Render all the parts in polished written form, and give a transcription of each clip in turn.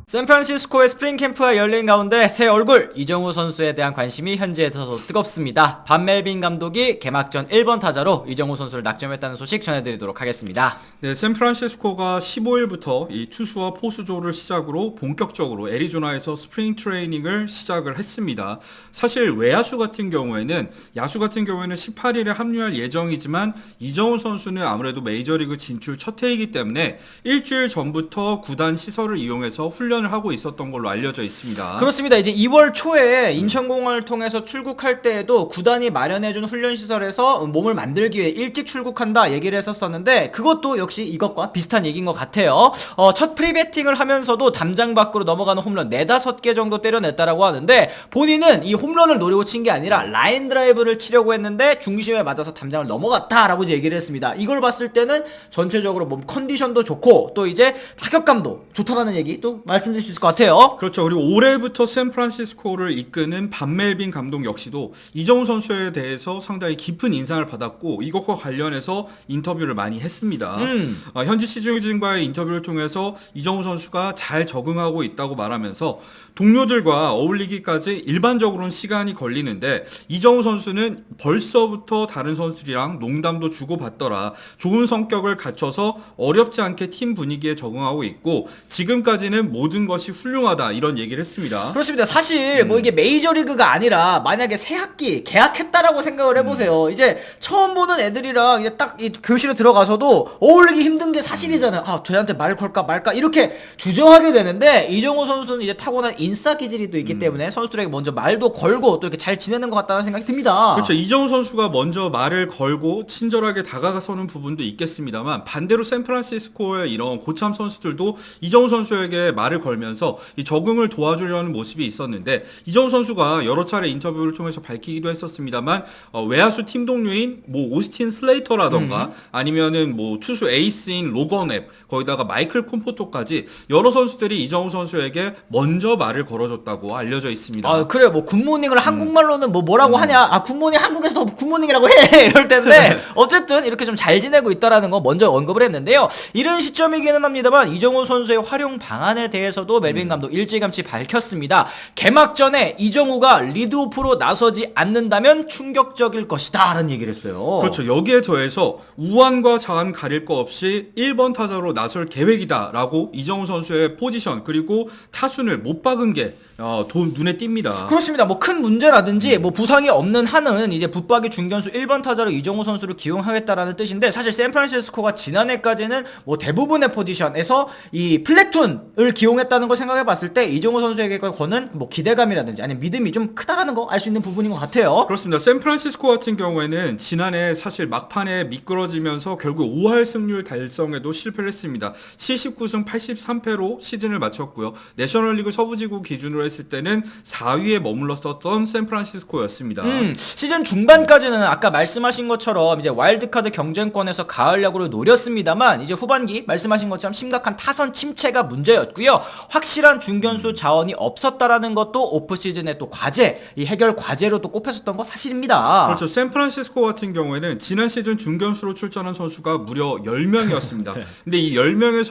샌프란시스코의 스프링 캠프가 열린 가운데 새 얼굴 이정우 선수에 대한 관심이 현지에 더 뜨겁습니다. 반멜빈 감독이 개막전 1번 타자로 이정우 선수를 낙점했다는 소식 전해드리도록 하겠습니다. 네, 샌프란시스코가 15일부터 이 투수와 포수조를 시작으로 본격적으로 애리조나에서 스프링 트레이닝을 시작을 했습니다. 사실 외야수 같은 경우에는 18일에 합류할 예정이지만 이정우 선수는 아무래도 메이저리그 진출 첫 해이기 때문에 일주일 전부터 구단 시설을 이용해서 훈련을 하고 있었던 걸로 알려져 있습니다. 그렇습니다. 이제 2월 초에 인천공항을 통해서 출국할 때에도 구단이 마련해준 훈련시설에서 몸을 만들기 위해 일찍 출국한다 얘기를 했었었는데 그것도 역시 이것과 비슷한 얘기인 것 같아요. 첫 프리배팅을 하면서도 담장 밖으로 넘어가는 홈런 4-5개 정도 때려냈다라고 하는데 본인은 이 홈런을 노리고 친 게 아니라 라인 드라이브를 치려고 했는데 중심에 맞아서 담장을 넘어갔다라고 이제 얘기를 했습니다. 이걸 봤을 때는 전체적으로 몸 컨디션도 좋고 또 이제 타격감도 좋다라는 얘기 또 말씀드릴 수 있을 것 같아요. 그렇죠. 그리고 올해부터 샌프란시스코를 이끄는 반멜빈 감독 역시도 이정우 선수에 대해서 상당히 깊은 인상을 받았고 이것과 관련해서 인터뷰를 많이 했습니다. 현지 시즌과의 인터뷰를 통해서 이정우 선수가 잘 적응하고 있다고 말하면서 동료들과 어울리기까지 일반적으로는 시간이 걸리는데 이정우 선수는 벌써부터 다른 선수들이랑 농담도 주고받더라. 좋은 성격을 갖춰서 어렵지 않게 팀 분위기에 적응하고 있고 지금까지는 모든 것이 훌륭하다 이런 얘기를 했습니다. 그렇습니다. 사실 뭐 이게 메이저리그가 아니라 만약에 새 학기 계약했다라고 생각을 해보세요. 이제 처음 보는 애들이랑 이제 딱 이 교실에 들어가서도 어울리기 힘든 게 사실이잖아요. 아, 저한테 말 걸까 말까 이렇게 주저하게 되는데 이정우 선수는 이제 타고난 인싸 기질이 또 있기 때문에 선수들에게 먼저 말도 걸고 또 이렇게 잘 지내는 것 같다는 생각이 듭니다. 그렇죠. 이정우 선수가 먼저 말을 걸고 친절하게 다가서는 부분도 있겠습니다만 반대로 샌프란시스코의 이런 고참 선수들도 이정우 선수에게 말을 걸면서 이 적응을 도와주려는 모습이 있었는데 이정우 선수가 여러 차례 인터뷰를 통해서 밝히기도 했었습니다만 외야수 팀 동료인 뭐 오스틴 슬레이터라던가 아니면은 뭐 투수 에이스인 로건 앱 거기다가 마이클 콤포토까지 여러 선수들이 이정우 선수에게 먼저 말을 걸어줬다고 알려져 있습니다. 아, 그래요. 뭐 굿모닝을 한국말로는 뭐라고 하냐? 아, 굿모닝 한국에서도 굿모닝이라고 해. 이럴 텐데 어쨌든 이렇게 좀 잘 지내고 있다라는 거 먼저 언급을 했는데요. 이런 시점이기는 합니다만 이정우 선수의 활용 방안에 대해서도 멜빈 감독 일찌감치 밝혔습니다. 개막전에 이정우가 리드오프로 나서지 않는다면 충격적일 것이다 라는 얘기를 했어요. 그렇죠. 여기에 더해서 우완과 좌완 가릴 거 없이 1번 타자로 나설 계획이다 라고 이정우 선수의 포지션 그리고 타순을 못 박은 게 눈에 띕니다. 그렇습니다. 뭐 큰 문제라든지 뭐 부상이 없는 한은 이제 붙박이 중견수 1번 타자로 이정우 선수를 기용하겠다라는 뜻인데 사실 샌프란시스코가 지난해까지는 뭐 대부분의 포지션에서 이 플래툰을 기용했다는 걸 생각해 봤을 때 이정우 선수에게 거는 뭐 기대감이라든지 아니면 믿음이 좀 크다라는 거 알 수 있는 부분인 것 같아요. 그렇습니다. 샌프란시스코 같은 경우에는 지난해 사실 막판에 미끄러지면서 결국 5할 승률 달성에도 실패를 했습니다. 79승 83패로 시즌을 마쳤고요. 내셔널리그 서부지구 기준으로 했을 때는 4위에 머물렀었던 샌프란시스코였습니다. 시즌 중반까지는 아까 말씀하신 것처럼 이제 와일드카드 경쟁권에서 가을 야구를 노렸습니다만 이제 후반기 말씀하신 것처럼 심각한 타선 침체가 문제였고요. 확실한 중견수 자원이 없었다라는 것도 오프시즌의 또 과제, 이 해결 과제로 또 꼽혔었던 거 사실입니다. 그렇죠. 샌프란시스코 같은 경우에는 지난 시즌 중견수로 출전한 선수가 무려 10명이었습니다. 네. 근데 이 10명의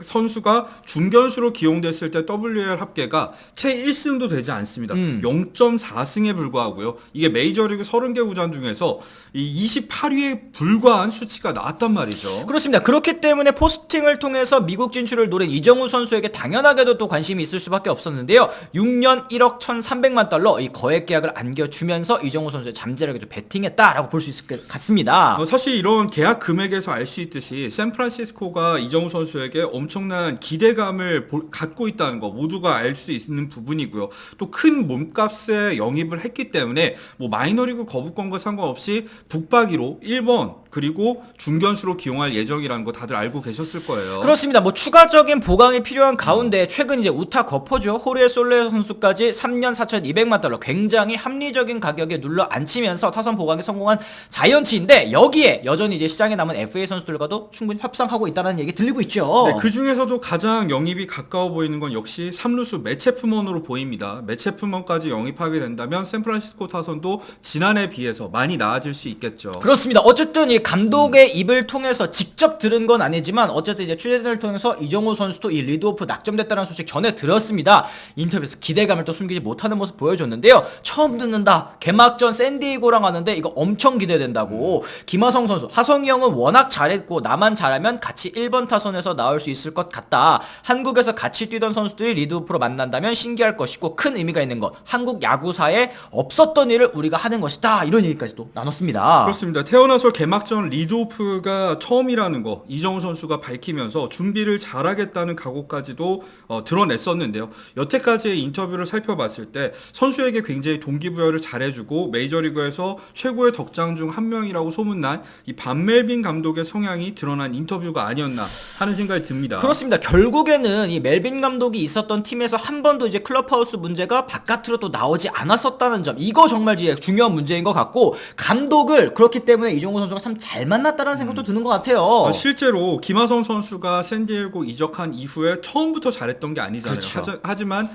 선수가 중견수로 기용됐을 때 WR 합계가 채 1승도 되지 않습니다. 0.4승에 불과하고요. 이게 메이저리그 30개 구단 중에서 이 28위에 불과한 수치가 나왔단 말이죠. 그렇습니다. 그렇기 때문에 포스팅을 통해서 미국 진출을 노린 이정우 선수에게 당연하게도 또 관심이 있을 수밖에 없었는데요. 6년 1억 1,300만 달러 이 거액 계약을 안겨주면서 이정우 선수의 잠재력에 좀 베팅했다라고 볼 수 있을 것 같습니다. 사실 이런 계약 금액에서 알 수 있듯이 샌프란시스코가 이정우 선수에게 엄청난 기대감을 갖고 있다는 거 모두가 알 수 있는 부분이고요. 또 큰 몸값에 영입을 했기 때문에 뭐 마이너리그 거부권과 상관없이 북박이로 1번 그리고 중견수로 기용할 예정이라는 거 다들 알고 계셨을 거예요. 그렇습니다. 뭐 추가적인 보강이 필요한 가운데 최근 이제 우타 거포죠. 호르헤 솔레 선수까지 3년 4,200만 달러 굉장히 합리적인 가격에 눌러 앉히면서 타선 보강에 성공한 자이언츠인데 여기에 여전히 이제 시장에 남은 FA 선수들과도 충분히 협상하고 있다는 얘기 들리고 있죠. 네, 그 중에서도 가장 영입이 가까워 보이는 건 역시 3루수 매체프 품원으로 보입니다. 매체 품원까지 영입하게 된다면 샌프란시스코 타선도 지난해에 비해서 많이 나아질 수 있겠죠. 그렇습니다. 어쨌든 이 감독의 입을 통해서 직접 들은 건 아니지만 어쨌든 이제 취재진을 통해서 이정우 선수도 이 리드오프 낙점됐다는 소식 전해 들었습니다. 인터뷰에서 기대감을 또 숨기지 못하는 모습 보여줬는데요. 처음 듣는다. 개막전 샌디에고랑 하는데 이거 엄청 기대된다고. 김하성 선수, 하성이 형은 워낙 잘했고 나만 잘하면 같이 1번 타선에서 나올 수 있을 것 같다. 한국에서 같이 뛰던 선수들이 리드오프로 만난다면 신기할 것이고 큰 의미가 있는 것. 한국 야구사에 없었던 일을 우리가 하는 것이다. 이런 얘기까지 또 나눴습니다. 그렇습니다. 태어나서 개막전 리드오프가 처음이라는 거 이정우 선수가 밝히면서 준비를 잘하겠다는 각오까지도 드러냈었는데요. 여태까지의 인터뷰를 살펴봤을 때 선수에게 굉장히 동기부여를 잘해주고 메이저리그에서 최고의 덕장 중 한 명이라고 소문난 이 반멜빈 감독의 성향이 드러난 인터뷰가 아니었나 하는 생각이 듭니다. 그렇습니다. 결국에는 이 멜빈 감독이 있었던 팀에서 한 번도 이제 클럽하우스 문제가 바깥으로 또 나오지 않았었다는 점, 이거 정말 중요한 문제인 것 같고, 감독을 그렇기 때문에 이정우 선수가 참 잘 만났다는 생각도 드는 것 같아요. 실제로 김하성 선수가 샌디에고 이적한 이후에 처음부터 잘했던 게 아니잖아요. 그렇죠. 하지만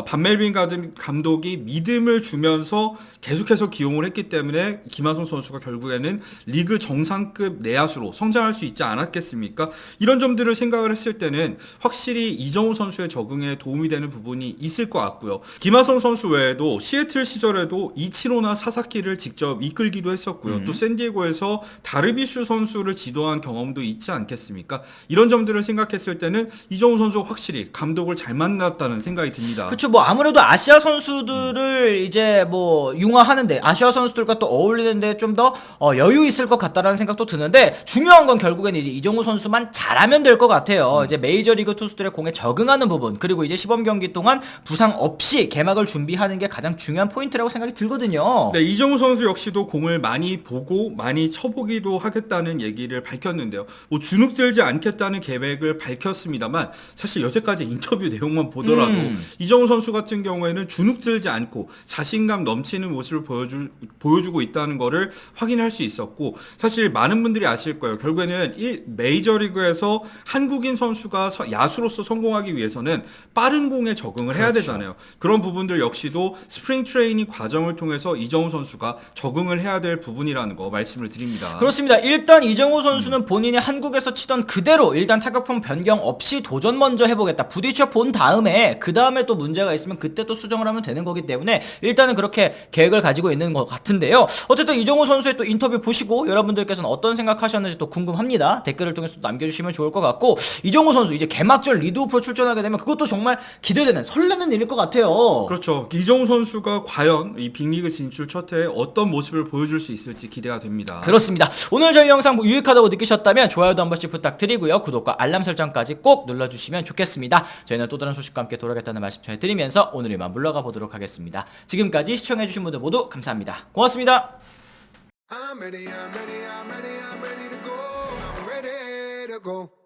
반멜빈 감독이 믿음을 주면서 계속해서 기용을 했기 때문에 김하성 선수가 결국에는 리그 정상급 내야수로 성장할 수 있지 않았겠습니까? 이런 점들을 생각을 했을 때는 확실히 이정우 선수의 적응에 도움이 되는 부분이 있을 것 같고요. 김하성 선수 외에도 시애틀 시절에도 이치로나 사사키를 직접 이끌기도 했었고요. 또 샌디에고에서 다르비슈 선수를 지도한 경험도 있지 않겠습니까? 이런 점들을 생각했을 때는 이정우 선수가 확실히 감독을 잘 만났다는 생각이 듭니다. 그렇죠. 뭐 아무래도 아시아 선수들을 이제 뭐 융화하는데, 아시아 선수들과 또 어울리는데 좀 더 여유 있을 것 같다라는 생각도 드는데, 중요한 건 결국에는 이제 이정우 선수만 잘하면 될 것 같아요. 이제 메이저리그 투수들의 공에 적응하는 부분, 그리고 이제 시범 경기 동안 부상 없이 개막을 준비하는 게 가장 중요한 포인트라고 생각이 들거든요. 네, 이정우 선수 역시도 공을 많이 보고 많이 쳐보기도 하겠다는 얘기를 밝혔는데요. 뭐 주눅 들지 않겠다는 계획을 밝혔습니다만 사실 여태까지 인터뷰 내용만 보더라도 이정우 선수 같은 경우에는 주눅 들지 않고 자신감 넘치는 모습을 보여주고 있다는 거를 확인할 수 있었고, 사실 많은 분들이 아실 거예요. 결국에는 메이저리그에서 한국인 선수가 야수로서 성공하기 위해서는 빠른 공에 적응을 해야 되잖아요. 그런 부분들 역시도 스프링 트레이닝 과정을 통해서 이정우 선수가 적응을 해야 될 부분이라는 거 말씀을 드립니다. 그렇습니다. 일단 이정우 선수는 본인이 한국에서 치던 그대로 일단 타격폼 변경 없이 도전 먼저 해보겠다. 부딪혀 본 다음에 그 다음에 또 문제가 있으면 그때 또 수정을 하면 되는 거기 때문에 일단은 그렇게 계획을 가지고 있는 것 같은데요. 어쨌든 이정우 선수의 또 인터뷰 보시고 여러분들께서는 어떤 생각하셨는지 또 궁금합니다. 댓글을 통해서 또 남겨주시면 좋을 것 같고, 이정우 선수 이제 개막전 리드오프로 출전하게 되면 그것도 정말 기대되는 설레는 일일 것 같아요. 그렇죠. 이정우 선수가 과연 이 빅리그 진출 첫 해에 어떤 모습을 보여줄 수 있을지 기대가 됩니다. 그렇습니다. 오늘 저희 영상 유익하다고 느끼셨다면 좋아요도 한 번씩 부탁드리고요. 구독과 알람 설정까지 꼭 눌러주시면 좋겠습니다. 저희는 또 다른 소식과 함께 돌아오겠다는 말씀 전해드리면서 오늘 이만 물러가 보도록 하겠습니다. 지금까지 시청해주신 분들 모두 감사합니다. 고맙습니다. I'm ready to go. I'm ready to go.